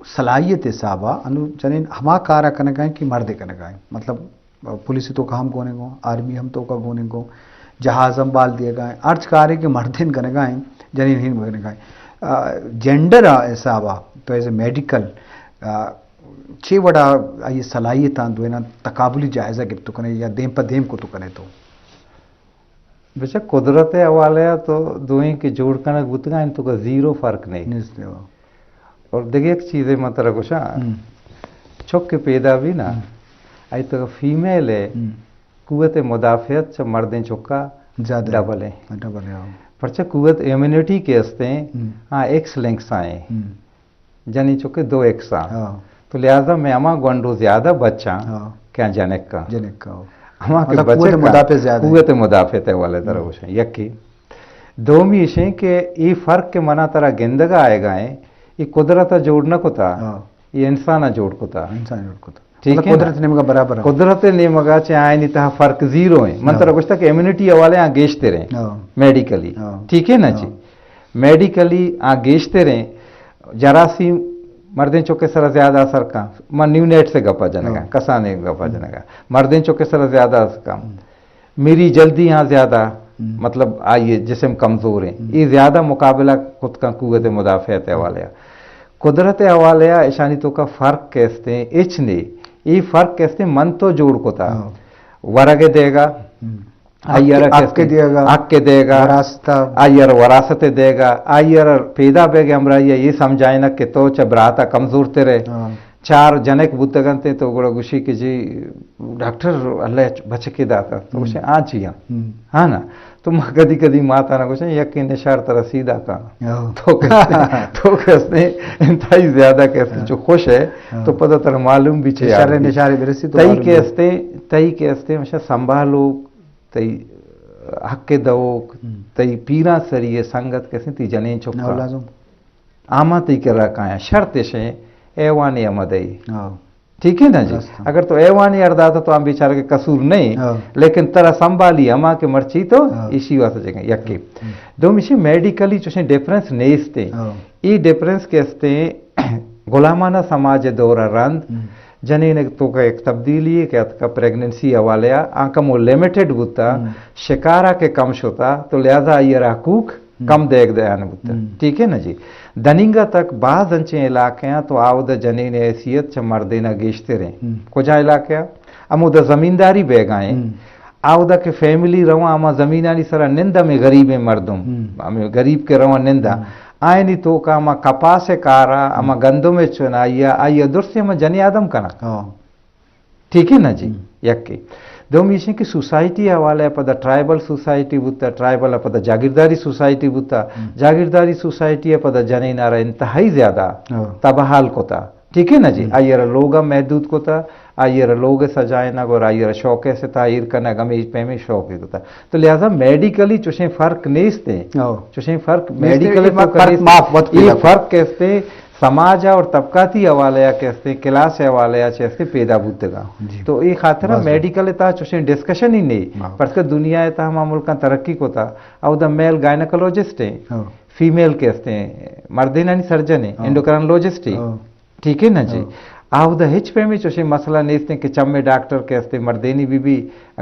صلاحیت صاحبہ انو جنین ہما کارا کنگائیں کہ مردے کنگائیں مطلب پولیس تو کا ہم کونے گو آرمی ہم تو کا کونے گو جہاز ہم بال دیے گائیں ارچ کارے کہ مردین کنگائیں جنین ہین کنگائیں جینڈر صاحبہ تو ایز اے میڈیکل چھ وڑا یہ صلاحیت آن دوینا تقابلی جائزہ گپ تو کنے یا دیم پا دیم کو تو کنے تو بچہ قدرت حوالے تو دوئیں کے جوڑ کنک بتگا ان تو کا زیرو فرق نہیں اور دیکھیں ایک چیز ہے مطلب کچھ چھک کے پیدا بھی نا آئی تو فیمیل ہے قوت مدافعت چا مردیں چکا زیادہ ڈبل ہے ڈبل ہے پرچہ قوت امیونٹی کے ہستے ہیں ہاں ایکس لنکس آئیں جنی چکے 2 ایکس آئیں تو لہذا میں اما گونڈو زیادہ بچہ کیا جنک کا اما کے بچے قوت مدافعت ہے والے طرح کچھ یکی دومی اشیں کہ یہ فرق کے منع طرح گندگا آئے گائیں یہ قدرت جوڑنا کو تھا یہ انسانہ جوڑ کو تھا ٹھیک ہے قدرت نے مگا برابر قدرت نے مگا چاہے آئے نہیں تھا فرق زیرو ہیں من طرح کچھ تھا کہ امیونٹی حوالے آن گیشتے رہیں میڈیکلی ٹھیک ہے نا جی میڈیکلی آن گیشتے رہیں جراثیم مردیں چوکے سر زیادہ اثر کا من نیو نیٹ سے گپا جنے گا کسانے گپا جنے گا مردیں چوکے سر زیادہ اثر کا میری جلدی یہاں زیادہ مطلب آئیے جسم کمزور ہیں یہ زیادہ مقابلہ خود کا قوت مدافعت حوالے قدرت حوالے اشانی تو کا فرق کہتے ہیں اچ نے یہ فرق کہتے ہیں من تو جوڑ کو تھا ورگے دے گا حق کے دے گا آئیر وراثت دے گا آئیر پیدا بے گے ہمرا یہ سمجھائیں نا کہ تو چبراتا کمزور تیرے 4 جنک بودگن تے تو گوڑا گوشی کہ جی ڈاکٹر اللہ بچے داتا تو گوشے چیاں ہاں نا تو ماں کدی ماتا نا گوشے یکی نشار ترہ سیدھا کا تو کہتے ہیں انتہائی زیادہ کہتے ہیں جو خوش ہے تو پتہ تر معلوم بھی چھے نشارے برسی تو تئی کہتے ہیں سنبھالو تئی حق دوک تئی پیرا سریے سنگت کہتے ہیں تی جنین چکا آما تی کر رکھا ہے شرط شیں ایوانی امدئی ٹھیک ہے نا جی اگر تو ایوانی ارداتا تو ہم بیچارے کے قصور نہیں لیکن ترہ سنبھالی اما کے مرچی تو اسی واسطے جگہ یکی دوم اسی میڈیکلی چوشیں ڈیفرنس نیستے ای ڈیفرنس کہتے ہیں غلامانہ سماج دورہ رند جنین تو کا ایک تبدیلی ہے کہ کا پریگننسی حوالے آنکہ مو لیمیٹڈ بوتا شکارہ کے کم شوتا تو لہذا یہ حقوق کم دیکھ دے آنے بوتا ٹھیک ہے نا جی دننگا تک بعض انچیں علاقے ہیں تو آو دا جنین حیثیت چا مردینہ گیشتے رہیں کجا علاقے امو دا زمینداری بے گائیں آو دا کہ فیملی رواں اما زمینانی سرا نندہ میں غریب مردم ہمیں غریب کے رواں نندہ آئینی تو کا اما کپاس کارا اما گندوں میں چنا آئیا درستی اما جنی آدم کنا ٹھیک ہے نا جی یکی دوم یہ کہ سوسائٹی حوالے پدا ٹرائبل سوسائٹی بوتا ٹرائبل پدا جاگیرداری سوسائٹی بوتا جاگیرداری سوسائٹی پدا جنی نارا انتہائی زیادہ تبحال کو تا ٹھیک ہے نا جی آئیر لوگا محدود کو تا آئیر لوگ سجائے نا گو آئیر شوق سے تعیر کرنا گمی پیمی شوق ہی ہوتا تو لہذا میڈیکلی چوشیں فرق نیستے چوشیں فرق میڈیکلی یہ فرق کہتے سماجہ اور طبقاتی حوالے کہتے کلاس حوالے چیستے پیدا بودگا تو یہ خاطرہ میڈیکل تا چوشیں ڈسکشن ہی نہیں پر کہ دنیا تا ہما ملکہ ترقی کو تا او دا میل گائنیکولوجسٹ ہیں فیمیل کہتے ہیں مردینانی سرجن ہیں انڈوکرنولوجسٹ ہیں ٹھیک ہے نا جی آو دا ہچ پہ میں چوشیں مسئلہ نیستے ہیں کہ چمے ڈاکٹر کہتے مردینی بھی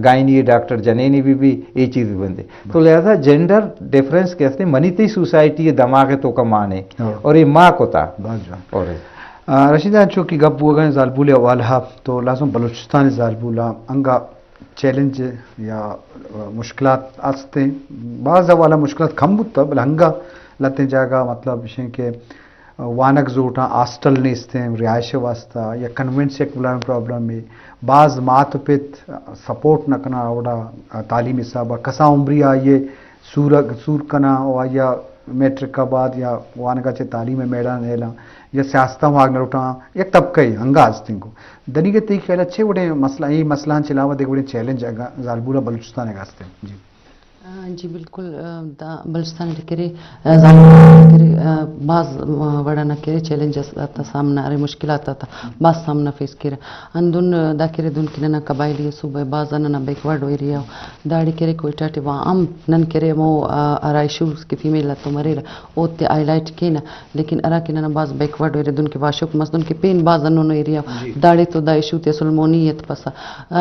گائنی ڈاکٹر جنینی بھی یہ چیز بھی بندے تو لہذا جینڈر ڈیفرنس کہتے ہیں منیتی سوسائٹی دماغ تو کا مانے اور یہ ماں کو تا رشیدہ چونکہ گپ ہوا گئے زالبول والہ تو لازم بلوچستان زالبولا انگا چیلنج یا مشکلات آستے بعض والا مشکلات کم بودتا بل ہنگا لتے جاگا مطلب کہ وانک زوٹا ہاسٹل نیستے ہیں رہائش واسطہ یا کنوینٹ سے پرابلم ہے بعض مات پیت سپورٹ نہ کنا اوڑا تعلیمی صاحبہ کسا عمری آئیے سور کنا یا میٹرک کا بعد یا وانکا چے تعلیم میڈان نیلا یا سیاستہ واگ نروٹا یک طبقہ ہی ہنگا آستیں کو دنی کے تی خیال اچھے وڑے مسئلہ یہ مسئلہ چلاوہ دے وڑے چیلنج زالبولا بلوچستان ہے گاستے جی جی بالکل دا بلوچستان ټکرې بعض وړاندې کړي چیلنجز تا سامنا اره مشکلات تا بعض سامنا فیس کړي اندون دا کړي دون کله قبایلی صوبه بعض نه بیکورډ ایریا دا کړي کوټه ټي وا ام نن کړي مو ارایشو کې فیمیل ته مریر او ته هایلایټ کینه لیکن ارا کینه بعض بیکورډ ایریا دون کې واشوک مسدون کې پین بعض نو ایریا داړي ته دا ایشو ته سلمونیت پس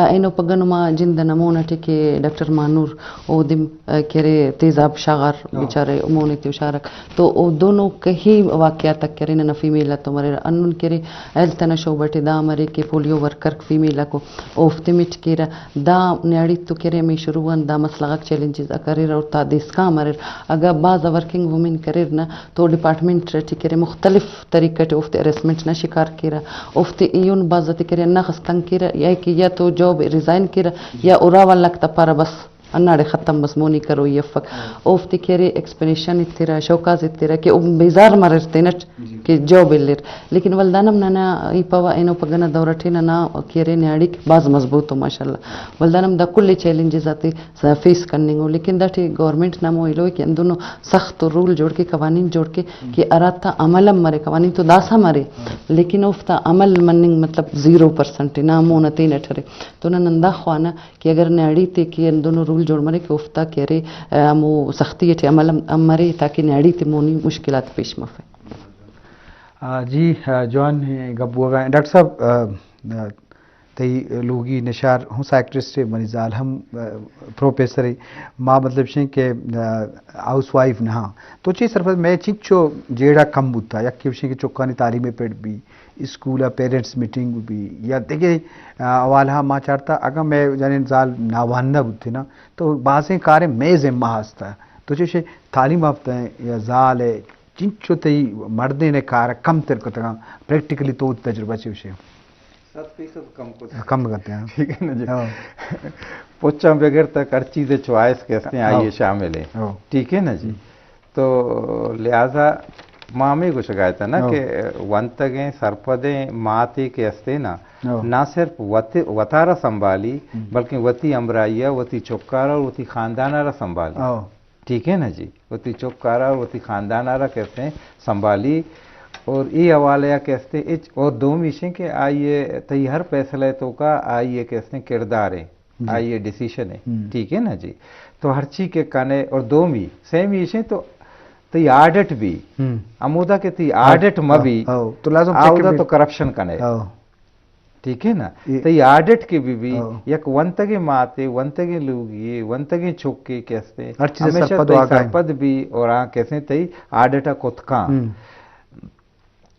اینو پګنما جند نمونه ټکی ډاکټر مانور او دم کرے تیزاب شاغر بیچارے امونی تیو شارک تو او دونوں کہیں واقعات تک کرے نہ فیمیل تو مرے انن کرے ایلتنا شو بٹے دا مرے کے پولیو ورکر فیمیل کو اوفتمٹ کرا دا نیاڑی تو کرے می شروع دا مسئلہ چیلنجز کرے اور تا دیس کا مرے اگر بعض ورکنگ وومن کرے نہ تو ڈپارٹمنٹ رٹی کرے مختلف طریقے اوفت ارسمنٹ نہ شکار کرا اوفت ایون بعض کرے نہ خستن کرا یا تو جاب ریزائن کرا یا اورا والا لگتا پر بس اناڑے ختم بس مونی کرو یفک اوفتی کیرے ایکسپلینیشن تیرا شوکاز تیرا کہ بیزار مررتے نٹ کہ جو بلر لیکن ولدانم نانا ای پوا اینو پگنا دورٹھی نانا کیرے نیاڑی باز مضبوط ہو ماشاءاللہ ولدانم دا کل چیلنجز آتے فیس کرنے گو لیکن دا ٹھی گورنمنٹ نامو ایلو کہ اندونو سخت رول جوڑ کے قوانین جوڑ کے کہ اراتا عملم مرے قوانین تو داسا مرے لیکن اوفتا عمل مننگ مطلب 0% نامو نتی نٹھرے تو نندا خوانا کہ اگر نیاڑی تے کہ اندونو رول جوڑ مرے کہ افتا کہرے مو سختی تے عمل مرے تاکہ نیاڑی تے مونی مشکلات پیش مفے جی جوان گبو ڈاکٹر صاحب تی لوگی نشار ہوں سائکٹرسٹ منیزال ہم پروفیسر ماں مطلب شیں کہ ہاؤس وائف نہ تو چی صرف میں چیچو جیڑا کم بوتا یا کہ شیں کہ چوکانی تعلیم پیٹ بھی اسکول پیرنٹس میٹنگ بھی یا دیکھیں اوالہ ماں چاہتا اگر میں جانے زال ناوانہ بوتے نا تو بعضیں کاریں میں ذمہ ہستا تو چیشے تعلیم یافتہ ہیں یا زال ہے چنچو تی مردیں نے کار کم تر کو تک پریکٹیکلی تو تجربہ چیوشے 7% کم کرتے ہیں ٹھیک ہے نا جی پوچھا بغیر تک ہر چیز چوائس کہتے ہیں آئیے شامل ہے ٹھیک ہے نا جی تو لہذا مامی کو شکایت ہے نا کہ ونتگیں سرپدیں ماتی کے ہستے نا نہ صرف وطارہ سنبھالی بلکہ وتی امرائیہ وتی چوکارا اور وتی خاندانارہ سنبھالی ٹھیک ہے نا جی وتی چوکارا اور وتی خاندانارہ کہتے ہیں سنبھالی اور یہ حوالہ کہتے ہیں اور دو میشیں کہ آئیے تی ہر فیصلہ تو کا آئیے کہتے ہیں کردار ہے آئیے ڈیسیشن ہے ٹھیک ہے نا جی تو ہر چیز کے کانے اور دو می سیم میشیں تو تی آڈٹ بھی امودہ کے تی آڈٹ مبی آودہ تو کرپشن کنے ٹھیک ہے نا تی آڈٹ کے بھی یک ونتگے ماتے ونتگے لوگی ونتگے چھوکے کہتے ہیں ہمیشہ تی سرپد بھی اور کہتے ہیں تی آڈٹا کتکاں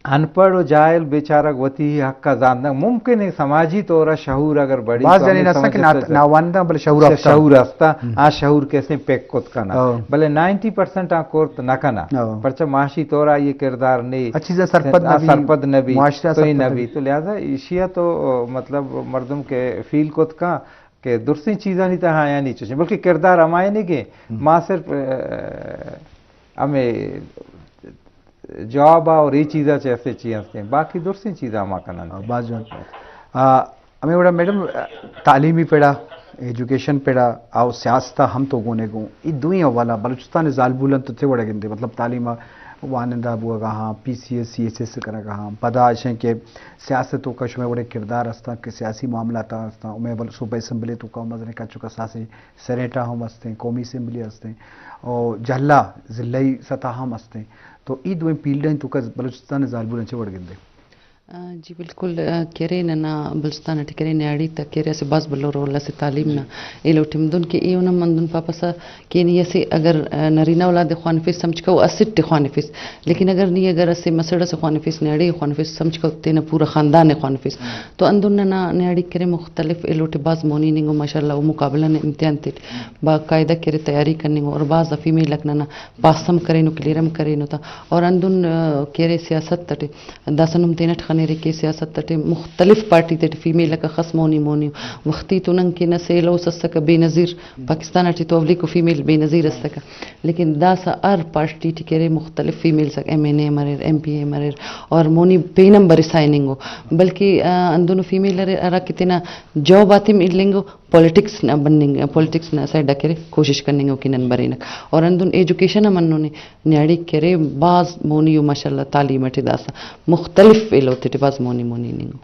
انپڑھ و جائل بیچارہ وتی حق کا جاننا ممکن ہے سماجی طور شعور اگر بڑی بعض جانی نسا کہ ناواندہ بلے شعور ہستا شعور کیسے پیک کت کنا بلے 90% کورت نہ کنا پرچہ معاشی طورا یہ کردار نہیں سرپد نبی توی نبی تو لہذا اشیاء تو مطلب مردم کے فیل کت کا کہ درستی چیزاں نہیں تہاں آیا نہیں چاہیے بلکہ کردار ہمائے نہیں کہ ماں صرف ہمیں جواب اور یہ چیزیں ایسے چیزیں ہیں باقی دوسری چیزیں ہم آکنا نہیں بعض جان ہمیں بڑا میڈم تعلیمی پیڑا ایجوکیشن پیڑا آو سیاستہ ہم تو گونے گوں یہ دوئیں والا بلوچستان زال بولن تو تھے بڑا گندے مطلب تعلیم وانندہ بوا کہاں P C S C S S کرا کہاں پدا آشیں کہ سیاستوں کا شمیں بڑے کردار ہستا کہ سیاسی معاملات ہستا میں صوبہ اسمبلی تو کا مزنے کا چکا ساسے سینیٹا ہم ہستے ہیں قومی اسمبلی ہستے ہیں اور جہلا ضلعی سطح ہم ہستے ہیں تو ای دوئیں پیلڈیں تو کا بلوچستان زال بولن چھے بڑھ گندے جی بالکل کہرے نا بلوچستان ٹکرے نیاڑی تک کہرے سے باز بلو رولا سے تعلیم نا ایلو ٹمدن کے ایو نا مندن پاپا سا کہ نہیں سے اگر نرینا اولاد خوانفیس سمجھ کو اسٹ خوانفیس لیکن اگر نہیں اگر اسے مسڑا سے خوانفیس نیاڑی خوانفیس سمجھ کو تے نا پورا خاندان خوانفیس تو اندن نا نیاڑی کرے مختلف ایلو ٹے باز مونی نگو ماشاءاللہ وہ مقابلہ نے امتحان تے باقاعدہ کرے تیاری کرنے گو اور باز افیمی لگنا نا پاسم کرے نو کلیرم کرے نو تا اور اندن کرے سیاست تے داسنم تینٹ خنيري كي سياسة تتي مختلف بارتي تتي فيميل لك خصموني موني وقتي تنن كي نسيلو سسك بينظير باكستان تي توفليكو فيميل بينظير استك لیکن داسا ار پارٹی ٹکرے مختلف فیمیل سک ایم این اے مرر ایم پی اے مرر اور مونی پے نمبر سائننگو بلکہ اندونو فیمیل ارا کتنا جاب آتیم لنگو پولیٹکس نہ بننگ پولیٹکس نہ سائڈ کرے کوشش کرنے گو کنن برینک اور اندون ایجوکیشن منو نے نیاڑی کرے باز مونی ماشاءاللہ تعلیم ٹی داسا مختلف ایلو تے باز مونی نینگو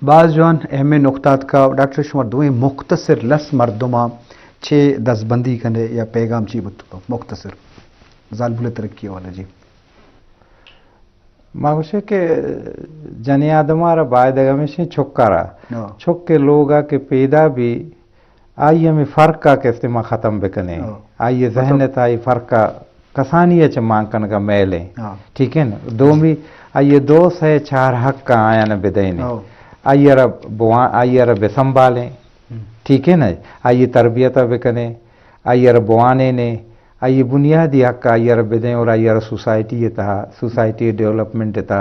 بعض جوان اہم نقطات کا ڈاکٹر شمار دوئیں مختصر لس مردمہ 6-10 بندی کنے یا پیغام چی بتو مختصر ظالبول ترقی والا جی ماگوشے کہ جنی آدمارا باید اگمیشی چھکارا چھک کے لوگا کے پیدا بھی آئیے میں فرق کا کہ استعمال ختم بکنے آئیے ذہنت آئی فرق کا کسانی ہے مانکن کا میلیں ٹھیک ہے نا دو بھی آئیے 2 سے 4 حق کا آیا نا بدینے آئیے رب سنبھالیں ٹھیک ہے نا آئیے تربیت بکنے آئیے رب بوانے نے آئیے بنیادی حق کا آئیے رب دیں اور آئیے سوسائٹی تھا سوسائٹی ڈیولپمنٹ تھا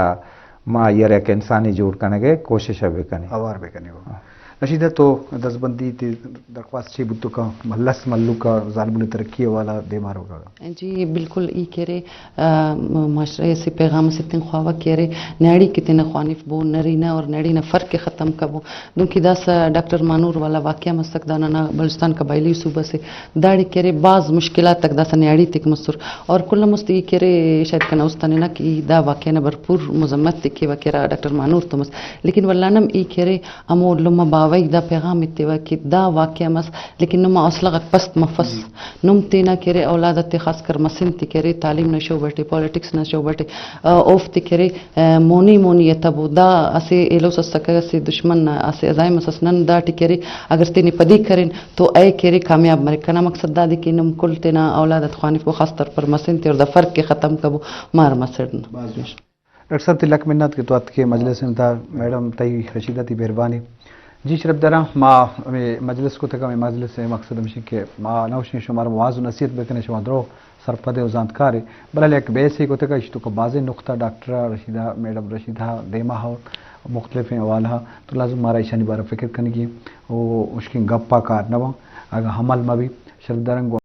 ماں آئیے ایک انسانی جوڑ کرنے گئے کوشش ہے بکنے اوار بکنے ہو رشیدہ تو 10 بندی تی درخواست چی بتو کا ملس ملو کا ظالبول ترقی والا دے مارو گا جی بالکل ای کرے معاشرے سے پیغام سے تن خواہ کرے نیڑی کتنے خوانف بو نرینا اور نیڑینا فرق کے ختم کبو دون کی داس ڈاکٹر مانور والا واقعہ مستق دانا بلوچستان قبائلی صوبہ سے داڑی کرے بعض مشکلات تک داس نیڑی تک مستر اور کل مستی کرے شاید کنا استانے نا کہ دا واقعہ نا بھرپور مذمت تکی وکرا ڈاکٹر مانور تو مس لیکن ولانم ای کرے امو لما باوی دا پیغام اتوا کہ دا واقعہ مس لیکن نما اصلغت پست مفس نم تینا کرے اولادت خاص کر مسن تی کرے تعلیم نشو بٹے پولیٹکس نشو بٹے اوف تی کرے مونی یتبو دا اسے ایلو سسکا سے دشمن اسے ازائم سسنن دا ٹی کرے اگر تینی پدی کرن تو اے کرے کامیاب مرے کنا مقصد دا دی کہ نم کل تینا اولادت خوانف کو خاص طور پر مسن تی اور دا فرق کے ختم کبو مار مسرن ڈاکٹر صاحب تلک منت کے تو ات کے مجلس میں تھا میڈم تی رشیدہ تی مہربانی جی شرف درا ما مجلس کو تکا مجلس سے مقصد ہمشی کہ ما نوشن شمار مواز و نصیحت بکنے شما درو سرپدے و زانتکارے بلال ایک بیسے کو تکا اشتو کو بازے نقطہ ڈاکٹر رشیدہ میڈم رشیدہ دیما ہو مختلف حوالہ تو لازم مارا ایشانی بارہ فکر کرنے کی وہ اس کی گپا کار نوا اگر حمل ما بھی شرف درنگ